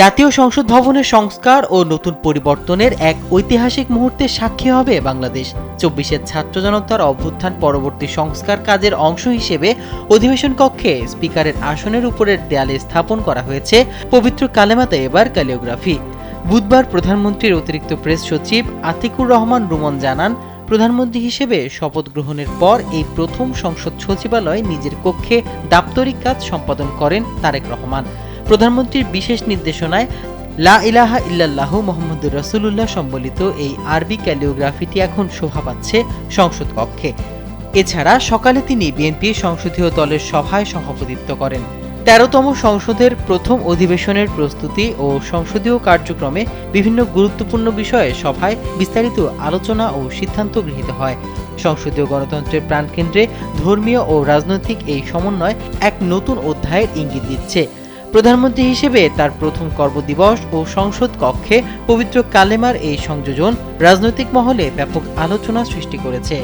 জাতীয় সংসদ ভবনের সংস্কার ও নতুন পরিবর্তনের এক ঐতিহাসিক মুহূর্তে সাক্ষী হবে বাংলাদেশ। ২৪-এর ছাত্র জনতার অভ্যুত্থান পরবর্তী সংস্কার কাজের অংশ হিসেবে অধিবেশন কক্ষে স্পিকারের আসনের উপরের দেয়ালে স্থাপন করা হয়েছে পবিত্র কালেমাতে এবার ক্যালিওগ্রাফি। বুধবার প্রধানমন্ত্রীর অতিরিক্ত প্রেস সচিব আতিকুর রহমান রুমন জানান, প্রধানমন্ত্রী হিসেবে শপথ গ্রহণের পর এই প্রথম সংসদ সচিবালয়ে নিজের কক্ষে দাপ্তরিক কাজ সম্পাদন করেন তারেক রহমান। প্রধানমন্ত্রীর বিশেষ নির্দেশনায় লা ইলাহা ইল্লাল্লাহু মুহাম্মাদুর রাসূলুল্লাহ সম্বলিত এই আরবি ক্যালিওগ্রাফিটি এখন শোভা পাচ্ছে সংসদ কক্ষে। এছাড়া সকালে তিনি বিএনপি সংসদীয় দলের সভায় সভাপতিত্ব করেন। ১৩তম সংসদের প্রথম অধিবেশনের প্রস্তুতি ও সংসদীয় কার্যক্রমে বিভিন্ন গুরুত্বপূর্ণ বিষয়ে সভায় বিস্তারিত আলোচনা ও সিদ্ধান্ত গৃহীত হয়। সংসদীয় গণতন্ত্রের প্রাণকেন্দ্রে ধর্মীয় ও রাজনৈতিক এই সমন্বয় এক নতুন অধ্যায়ের ইঙ্গিত দিচ্ছে। প্রধানমন্ত্রী হিসেবে তার প্রথম কর্মদিবস ও সংসদ কক্ষে পবিত্র কালেমার এই সংযোজন রাজনৈতিক মহলে ব্যাপক আলোচনা সৃষ্টি করেছে।